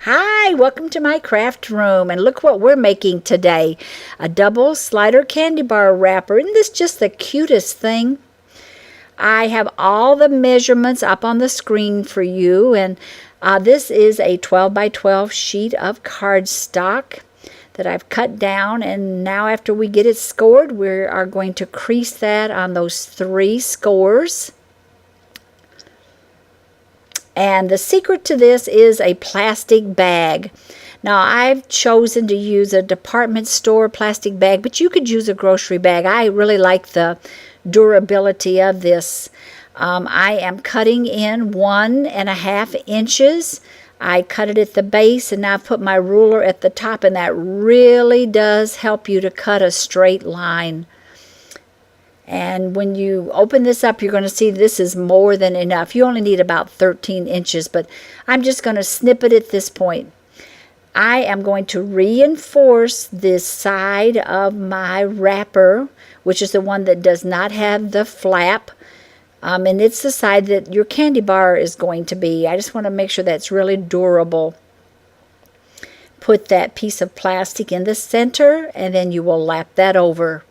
Hi, welcome to my craft room, and look what we're making today. A double slider candy bar wrapper. Isn't this just the cutest thing? I have all the measurements up on the screen for you, and this is a 12 by 12 sheet of cardstock that I've cut down, and now after we get it scored, we are going to crease that on those 3 scores. And the secret to this is a plastic bag. Now, I've chosen to use a department store plastic bag, but you could use a grocery bag. I really like the durability of this. I am cutting in 1.5 inches. I cut it at the base, and now I've put my ruler at the top, and that really does help you to cut a straight line. And when you open this up, you're going to see this is more than enough. You only need about 13 inches, but I'm just going to snip it at this point. I am going to reinforce this side of my wrapper, which is the one that does not have the flap. And it's the side that your candy bar is going to be. I just want to make sure that's really durable. Put that piece of plastic in the center, and then you will lap that over.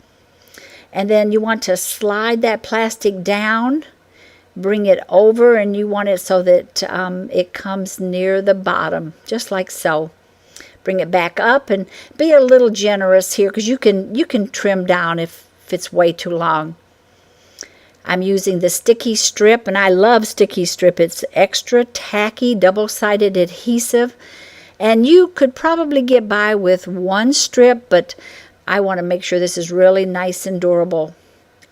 And then you want to slide that plastic down, bring it over, and you want it so that it comes near the bottom, just like so. Bring it back up and be a little generous here, because you can trim down if it's way too long. I'm using the sticky strip, and I love sticky strip. It's extra tacky, double-sided adhesive, and you could probably get by with 1 strip, but I want to make sure this is really nice and durable.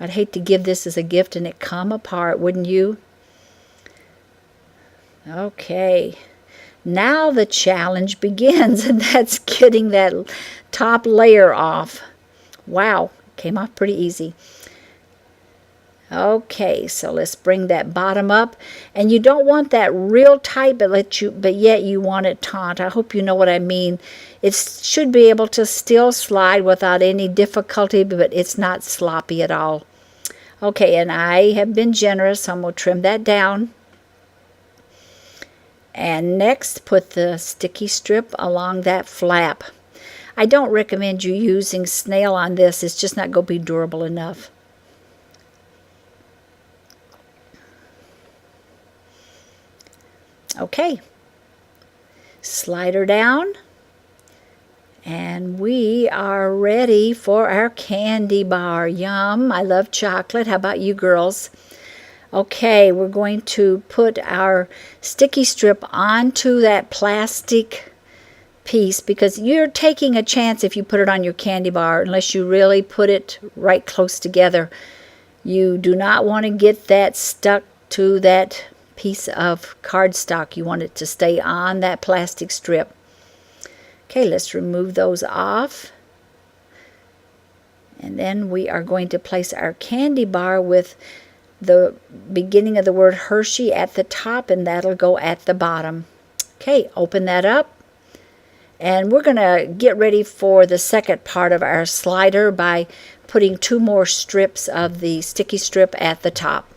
I'd hate to give this as a gift and it come apart, wouldn't you? Okay, now the challenge begins, and that's getting that top layer off. Wow, came off pretty easy. Okay, so let's bring that bottom up, and you don't want that real tight, but yet you want it taut. I hope you know what I mean. It should be able to still slide without any difficulty, but it's not sloppy at all. Okay, and I have been generous, so I'm going to trim that down. And next, put the sticky strip along that flap. I don't recommend you using snail on this. It's just not going to be durable enough. Okay, slide her down, and we are ready for our candy bar. Yum, I love chocolate. How about you girls? Okay, we're going to put our sticky strip onto that plastic piece, because you're taking a chance if you put it on your candy bar, unless you really put it right close together. You do not want to get that stuck to that piece of cardstock. You want it to stay on that plastic strip. Okay, let's remove those off. And then we are going to place our candy bar with the beginning of the word Hershey at the top, and that'll go at the bottom. Okay, open that up. And we're going to get ready for the second part of our slider by putting 2 more strips of the sticky strip at the top.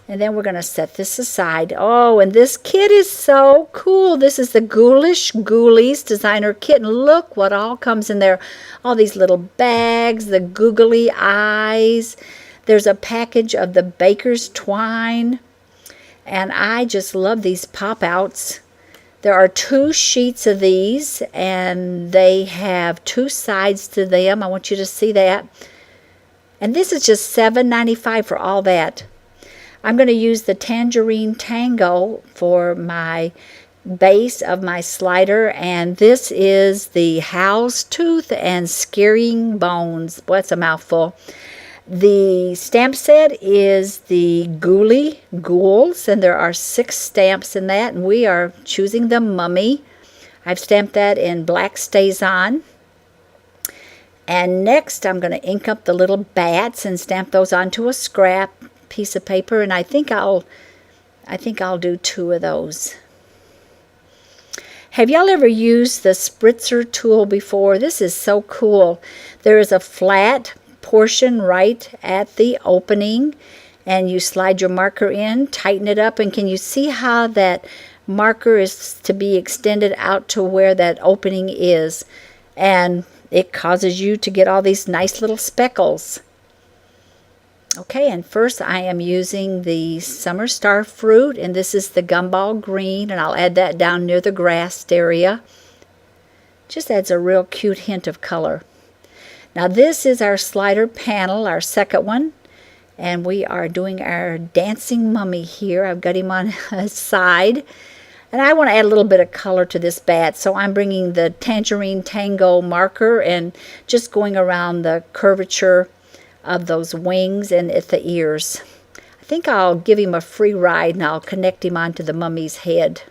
And then we're going to set this aside. Oh, and this kit is so cool. This is the Ghoulies designer kit. And look what all comes in there. All these little bags, the googly eyes. There's a package of the baker's twine. And I just love these pop-outs. There are 2 sheets of these, and they have 2 sides to them. I want you to see that. And this is just $7.95 for all that. I'm going to use the Tangerine Tango for my base of my slider, and this is the Howl's Tooth and Scaring Bones. What's a mouthful. The stamp set is the Ghouls, and there are 6 stamps in that, and we are choosing the Mummy. I've stamped that in black Stays On. And next I'm going to ink up the little bats and stamp those onto a scrap piece of paper, and I think I'll do 2 of those. Have y'all ever used the spritzer tool before? This is so cool. There is a flat portion right at the opening, and you slide your marker in, tighten it up, and can you see how that marker is to be extended out to where that opening is, and it causes you to get all these nice little speckles. Okay, and first I am using the Summer Star Fruit, and this is the Gumball Green, and I'll add that down near the grass area. Just adds a real cute hint of color. Now this is our slider panel, our second one, and we are doing our dancing mummy here. I've got him on his side, and I want to add a little bit of color to this bat, so I'm bringing the Tangerine Tango marker and just going around the curvature of those wings and at the ears. I think I'll give him a free ride and I'll connect him onto the mummy's head.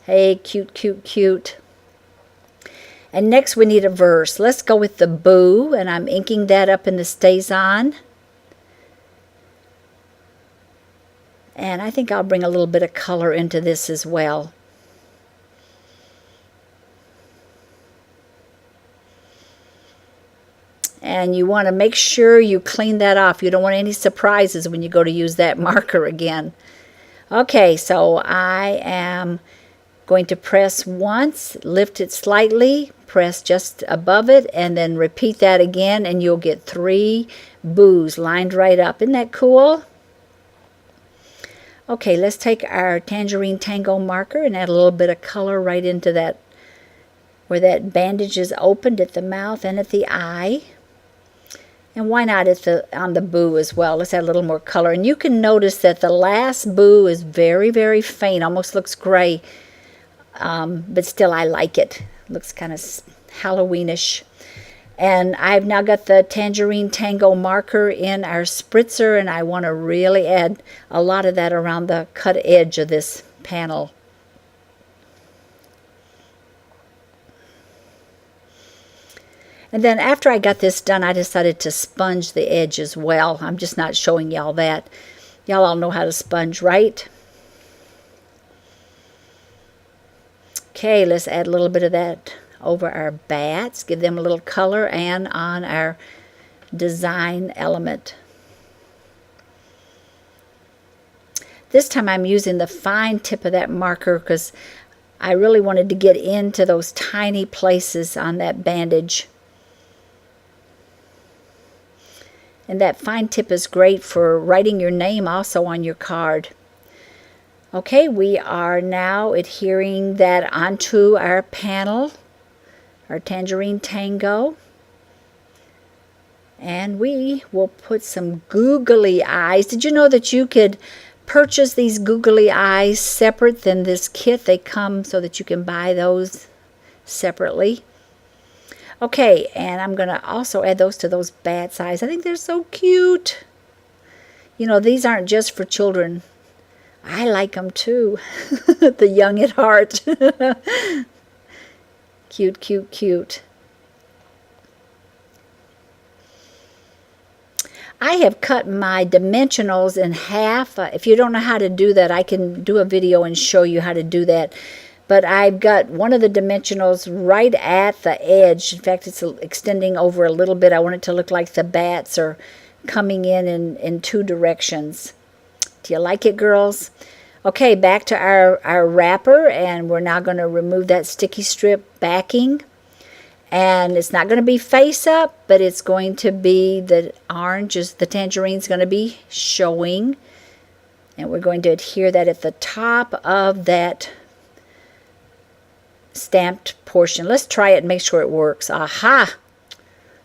Hey, cute, cute, cute. And next we need a verse. Let's go with the boo, and I'm inking that up in the StazOn. And I think I'll bring a little bit of color into this as well. And you want to make sure you clean that off. You don't want any surprises when you go to use that marker again. Okay, so I am going to press once, lift it slightly, press just above it, and then repeat that again, and you'll get 3 boos lined right up. Isn't that cool? Okay, let's take our Tangerine Tango marker and add a little bit of color right into that, where that bandage is opened at the mouth and at the eye. And why not on the boo as well? Let's add a little more color. And you can notice that the last boo is very, very faint. Almost looks gray. But still, I like it. Looks kind of Halloweenish. And I've now got the Tangerine Tango marker in our spritzer. And I want to really add a lot of that around the cut edge of this panel. And then after I got this done, I decided to sponge the edge as well. I'm just not showing y'all that. Y'all all know how to sponge, right? Okay, let's add a little bit of that over our bats. Give them a little color, and on our design element. This time I'm using the fine tip of that marker because I really wanted to get into those tiny places on that bandage. And that fine tip is great for writing your name also on your card. Okay, we are now adhering that onto our panel, our Tangerine Tango. And we will put some googly eyes. Did you know that you could purchase these googly eyes separate than this kit? They come so that you can buy those separately. Okay, and I'm going to also add those to those bat's eyes. I think they're so cute. You know, these aren't just for children. I like them too. The young at heart. Cute, cute, cute. I have cut my dimensionals in half. If you don't know how to do that, I can do a video and show you how to do that. But I've got one of the dimensionals right at the edge. In fact, it's extending over a little bit. I want it to look like the bats are coming in 2 directions. Do you like it, girls? Okay, back to our wrapper, and we're now going to remove that sticky strip backing. And it's not going to be face up, but it's going to be the orange, the tangerine's going to be showing. And we're going to adhere that at the top of that stamped portion. Let's try it and make sure it works. Aha!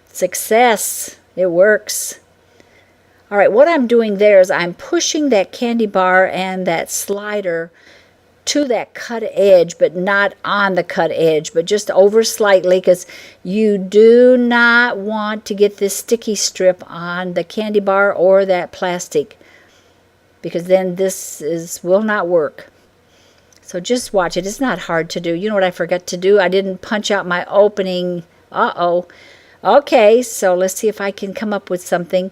Success! It works. All right, what I'm doing there is I'm pushing that candy bar and that slider to that cut edge, but not on the cut edge, but just over slightly, because you do not want to get this sticky strip on the candy bar or that plastic, because then this will not work. So just watch it. It's not hard to do. You know what I forgot to do? I didn't punch out my opening. Uh-oh. Okay, so let's see if I can come up with something.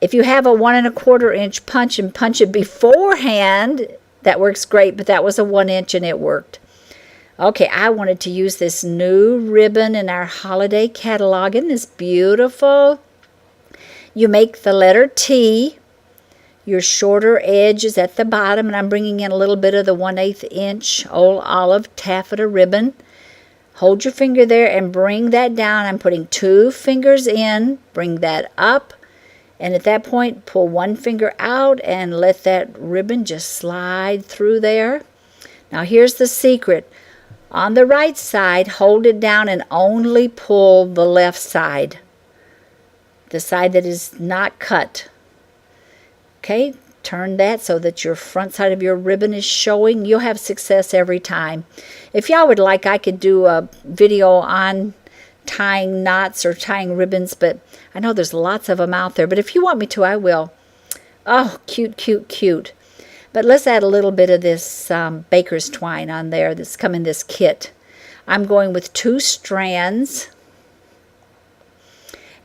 If you have a 1 1/4 inch punch and punch it beforehand, that works great, but that was a 1 inch and it worked. Okay, I wanted to use this new ribbon in our holiday catalog. Isn't this beautiful? You make the letter T. Your shorter edge is at the bottom, and I'm bringing in a little bit of the 1/8 inch old olive taffeta ribbon. Hold your finger there and bring that down. I'm putting 2 fingers in, bring that up, and at that point pull 1 finger out and let that ribbon just slide through there. Now here's the secret. On the right side, hold it down and only pull the left side, the side that is not cut. Okay, turn that so that your front side of your ribbon is showing. You'll have success every time. If y'all would like, I could do a video on tying knots or tying ribbons, but I know there's lots of them out there. But if you want me to, I will. Oh, cute, cute, cute. But let's add a little bit of this baker's twine on there that's come in this kit. I'm going with 2 strands.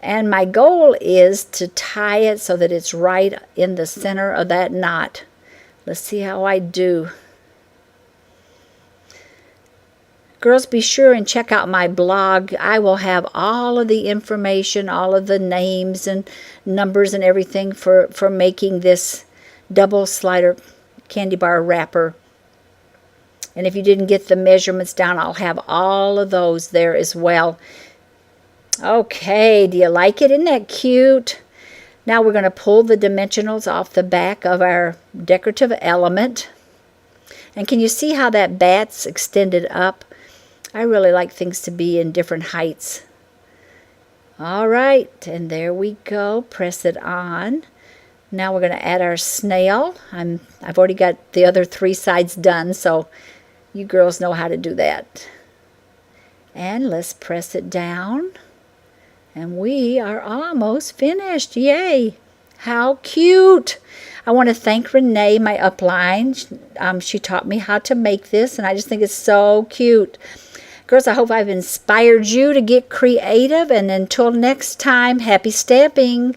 And my goal is to tie it so that it's right in the center of that knot. Let's see how I do. Girls, be sure and check out my blog. I will have all of the information, all of the names and numbers and everything for making this double slider candy bar wrapper. And if you didn't get the measurements down, I'll have all of those there as well. Okay, do you like it? Isn't that cute? Now we're going to pull the dimensionals off the back of our decorative element. And can you see how that bat's extended up? I really like things to be in different heights. All right, and there we go. Press it on. Now we're going to add our snail. I've already got the other 3 sides done, so you girls know how to do that. And let's press it down. And we are almost finished. Yay! How cute! I want to thank Renee, my upline. She taught me how to make this, and I just think it's so cute. Girls, I hope I've inspired you to get creative, and until next time, happy stamping!